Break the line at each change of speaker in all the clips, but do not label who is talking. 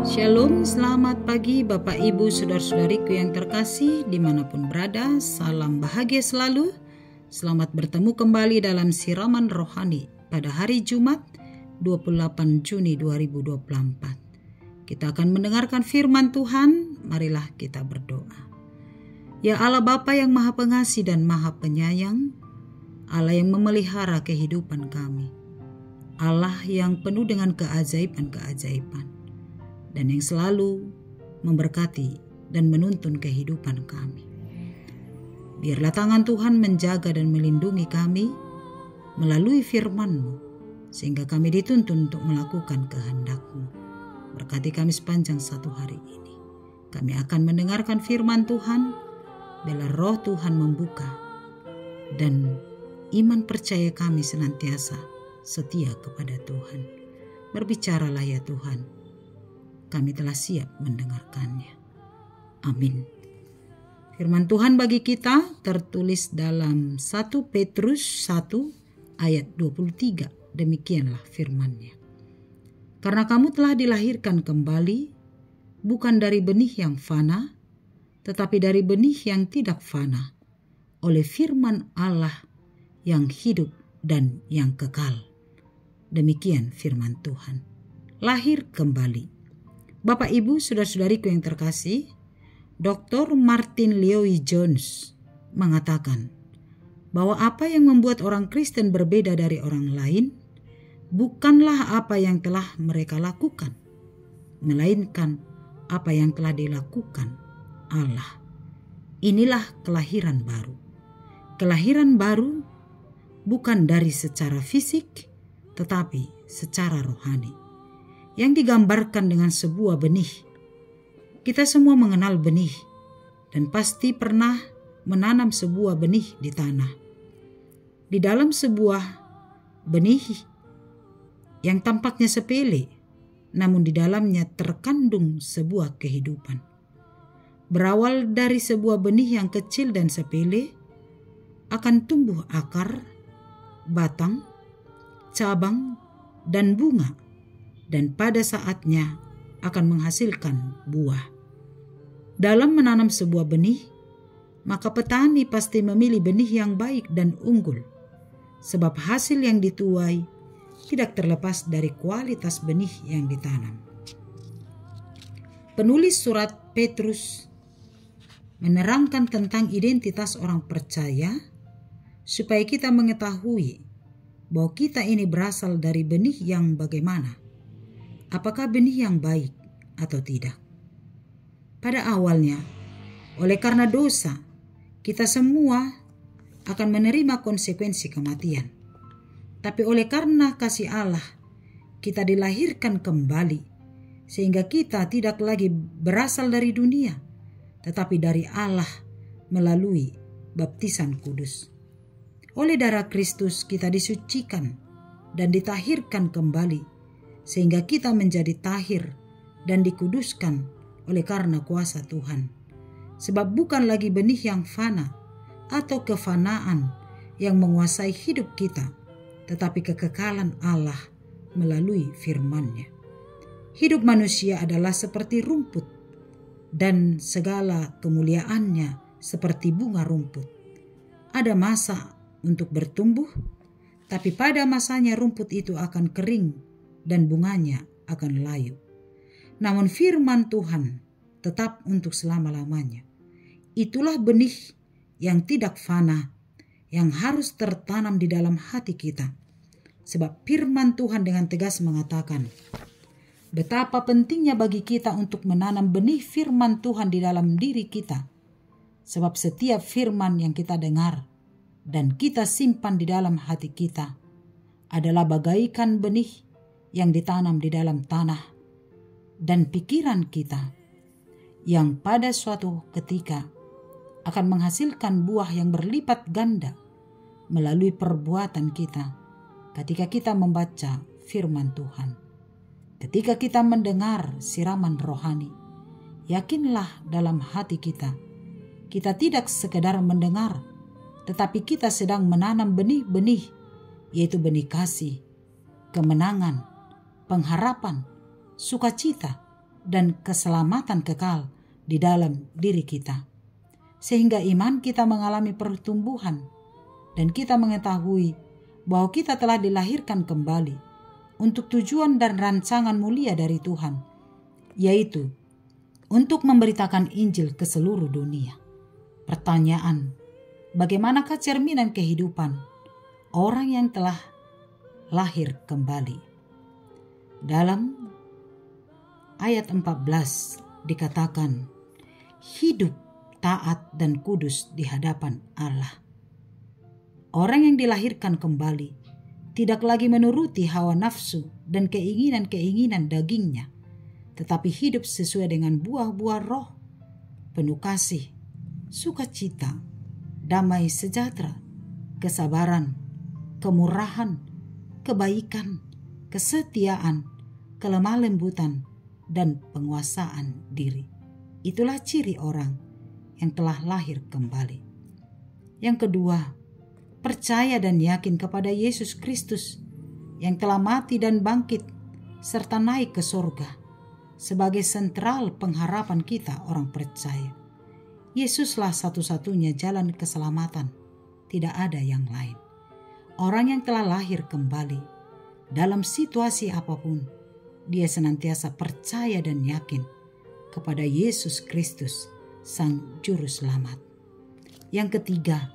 Shalom, selamat pagi Bapak Ibu Saudara-saudariku yang terkasih dimanapun berada. Salam bahagia selalu. Selamat bertemu kembali dalam siraman rohani pada hari Jumat 28 Juni 2024. Kita akan mendengarkan firman Tuhan. Marilah kita berdoa. Ya Allah Bapa yang Maha Pengasih dan Maha Penyayang, Allah yang memelihara kehidupan kami, Allah yang penuh dengan keajaiban-keajaiban, dan yang selalu memberkati dan menuntun kehidupan kami. Biarlah tangan Tuhan menjaga dan melindungi kami melalui firman-Mu, sehingga kami dituntun untuk melakukan kehendak-Mu. Berkati kami sepanjang satu hari ini. Kami akan mendengarkan firman Tuhan, bila roh Tuhan membuka, dan iman percaya kami senantiasa setia kepada Tuhan. Berbicaralah ya Tuhan, kami telah siap mendengarkannya. Amin. Firman Tuhan bagi kita tertulis dalam 1 Petrus 1 ayat 23. Demikianlah firman-Nya. Karena kamu telah dilahirkan kembali, bukan dari benih yang fana, tetapi dari benih yang tidak fana, oleh firman Allah yang hidup dan yang kekal. Demikian firman Tuhan. Lahir kembali. Bapak Ibu Saudara-saudariku yang terkasih, Dr. Martin Lloyd-Jones mengatakan bahwa apa yang membuat orang Kristen berbeda dari orang lain bukanlah apa yang telah mereka lakukan, melainkan apa yang telah dilakukan Allah. Inilah kelahiran baru. Kelahiran baru bukan dari secara fisik, tetapi secara rohani, yang digambarkan dengan sebuah benih. Kita semua mengenal benih dan pasti pernah menanam sebuah benih di tanah. Di dalam sebuah benih yang tampaknya sepele, namun di dalamnya terkandung sebuah kehidupan. Berawal dari sebuah benih yang kecil dan sepele, akan tumbuh akar, batang, cabang, dan bunga, dan pada saatnya akan menghasilkan buah. Dalam menanam sebuah benih, maka petani pasti memilih benih yang baik dan unggul, sebab hasil yang dituai tidak terlepas dari kualitas benih yang ditanam. Penulis surat Petrus menerangkan tentang identitas orang percaya supaya kita mengetahui bahwa kita ini berasal dari benih yang bagaimana. Apakah benih yang baik atau tidak? Pada awalnya, oleh karena dosa, kita semua akan menerima konsekuensi kematian. Tapi oleh karena kasih Allah, kita dilahirkan kembali, sehingga kita tidak lagi berasal dari dunia, tetapi dari Allah melalui baptisan kudus. Oleh darah Kristus kita disucikan dan ditahirkan kembali, sehingga kita menjadi tahir dan dikuduskan oleh karena kuasa Tuhan. Sebab bukan lagi benih yang fana atau kefanaan yang menguasai hidup kita, tetapi kekekalan Allah melalui firman-Nya. Hidup manusia adalah seperti rumput dan segala kemuliaannya seperti bunga rumput. Ada masa untuk bertumbuh, tapi pada masanya rumput itu akan kering dan bunganya akan layu. Namun firman Tuhan tetap untuk selama-lamanya. Itulah benih yang tidak fana, yang harus tertanam di dalam hati kita. Sebab firman Tuhan dengan tegas mengatakan, betapa pentingnya bagi kita untuk menanam benih firman Tuhan di dalam diri kita. Sebab setiap firman yang kita dengar dan kita simpan di dalam hati kita adalah bagaikan benih yang ditanam di dalam tanah dan pikiran kita, yang pada suatu ketika akan menghasilkan buah yang berlipat ganda melalui perbuatan kita ketika kita membaca firman Tuhan. Ketika kita mendengar siraman rohani, yakinlah dalam hati kita, kita tidak sekedar mendengar, tetapi kita sedang menanam benih-benih, yaitu benih kasih, kemenangan, pengharapan, sukacita, dan keselamatan kekal di dalam diri kita. Sehingga iman kita mengalami pertumbuhan dan kita mengetahui bahwa kita telah dilahirkan kembali untuk tujuan dan rancangan mulia dari Tuhan, yaitu untuk memberitakan Injil ke seluruh dunia. Pertanyaan, bagaimanakah cerminan kehidupan orang yang telah lahir kembali? Dalam ayat 14 dikatakan, hidup taat dan kudus di hadapan Allah. Orang yang dilahirkan kembali tidak lagi menuruti hawa nafsu dan keinginan-keinginan dagingnya, tetapi hidup sesuai dengan buah-buah roh, penuh kasih, sukacita, damai sejahtera, kesabaran, kemurahan, kebaikan, kesetiaan, kelemah lembutan, dan penguasaan diri. Itulah ciri orang yang telah lahir kembali. Yang kedua, percaya dan yakin kepada Yesus Kristus yang telah mati dan bangkit serta naik ke surga sebagai sentral pengharapan kita orang percaya. Yesuslah satu-satunya jalan keselamatan, tidak ada yang lain. Orang yang telah lahir kembali dalam situasi apapun, dia senantiasa percaya dan yakin kepada Yesus Kristus, Sang Juru Selamat. Yang ketiga,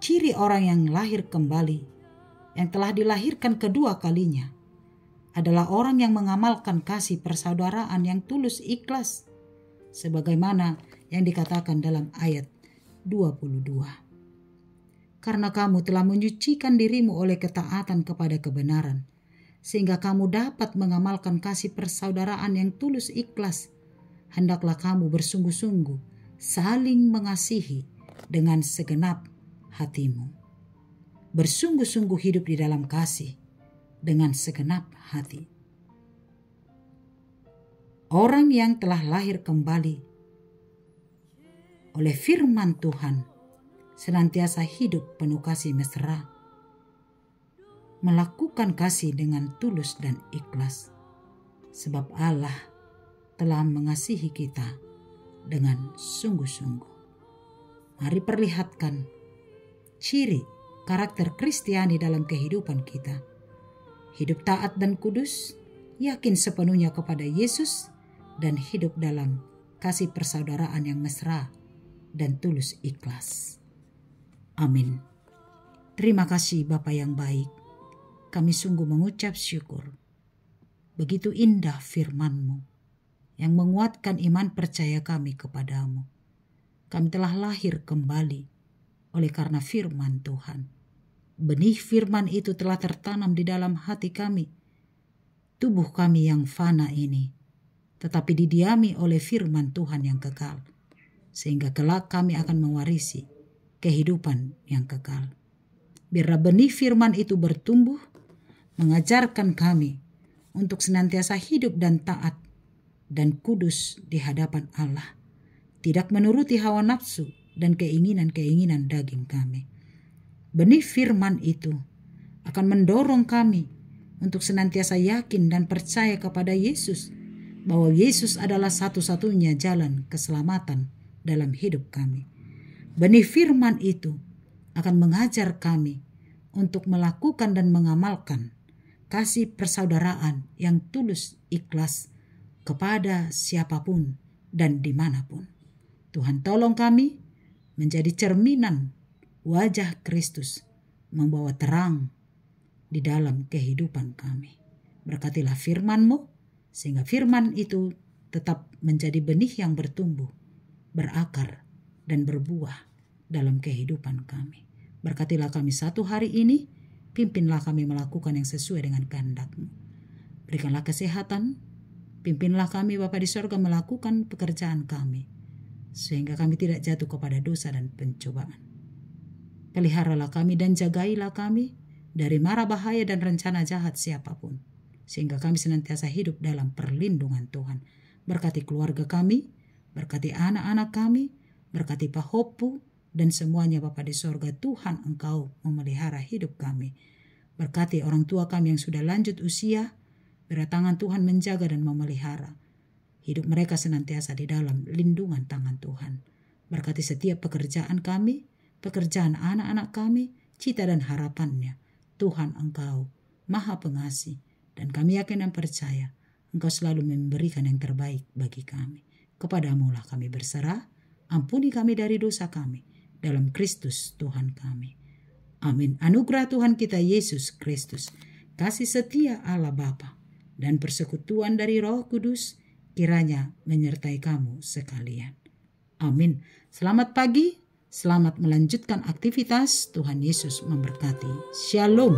ciri orang yang lahir kembali, yang telah dilahirkan kedua kalinya, adalah orang yang mengamalkan kasih persaudaraan yang tulus ikhlas, sebagaimana yang dikatakan dalam ayat 22. Karena kamu telah menyucikan dirimu oleh ketaatan kepada kebenaran, sehingga kamu dapat mengamalkan kasih persaudaraan yang tulus ikhlas, hendaklah kamu bersungguh-sungguh saling mengasihi dengan segenap hatimu. Bersungguh-sungguh hidup di dalam kasih dengan segenap hati. Orang yang telah lahir kembali oleh firman Tuhan senantiasa hidup penuh kasih mesra, melakukan kasih dengan tulus dan ikhlas, sebab Allah telah mengasihi kita dengan sungguh-sungguh. Mari perlihatkan ciri karakter Kristiani dalam kehidupan kita. Hidup taat dan kudus, yakin sepenuhnya kepada Yesus, dan hidup dalam kasih persaudaraan yang mesra dan tulus ikhlas. Amin. Terima kasih Bapa yang baik. Kami sungguh mengucap syukur. Begitu indah firman-Mu yang menguatkan iman percaya kami kepadamu. Kami telah lahir kembali oleh karena firman Tuhan. Benih firman itu telah tertanam di dalam hati kami. Tubuh kami yang fana ini, tetapi didiami oleh firman Tuhan yang kekal, sehingga kelak kami akan mewarisi kehidupan yang kekal. Biarlah benih firman itu bertumbuh, mengajarkan kami untuk senantiasa hidup dan taat dan kudus di hadapan Allah, tidak menuruti hawa nafsu dan keinginan-keinginan daging kami. Benih firman itu akan mendorong kami untuk senantiasa yakin dan percaya kepada Yesus, bahwa Yesus adalah satu-satunya jalan keselamatan dalam hidup kami. Benih firman itu akan mengajar kami untuk melakukan dan mengamalkan kasih persaudaraan yang tulus ikhlas kepada siapapun dan dimanapun. Tuhan tolong kami menjadi cerminan wajah Kristus, membawa terang di dalam kehidupan kami. Berkatilah firman-Mu, sehingga firman itu tetap menjadi benih yang bertumbuh, berakar, dan berbuah dalam kehidupan kami. Berkatilah kami satu hari ini, pimpinlah kami melakukan yang sesuai dengan kehendak-Mu. Berikanlah kesehatan, pimpinlah kami Bapa di sorga melakukan pekerjaan kami, sehingga kami tidak jatuh kepada dosa dan pencobaan. Peliharalah kami dan jagailah kami dari mara bahaya dan rencana jahat siapapun, sehingga kami senantiasa hidup dalam perlindungan Tuhan. Berkati keluarga kami, berkati anak-anak kami, berkati Pak Hopu, dan semuanya Bapa di sorga. Tuhan, Engkau memelihara hidup kami. Berkati orang tua kami yang sudah lanjut usia, biar tangan Tuhan menjaga dan memelihara hidup mereka senantiasa di dalam lindungan tangan Tuhan. Berkati setiap pekerjaan kami, pekerjaan anak-anak kami, cita dan harapannya. Tuhan, Engkau Maha Pengasih, dan kami yakin dan percaya Engkau selalu memberikan yang terbaik bagi kami. Kepadamu lah kami berserah, ampuni kami dari dosa kami, dalam Kristus Tuhan kami. Amin. Anugerah Tuhan kita Yesus Kristus, kasih setia Allah Bapa, dan persekutuan dari Roh Kudus kiranya menyertai kamu sekalian. Amin. Selamat pagi, selamat melanjutkan aktivitas. Tuhan Yesus memberkati. Shalom.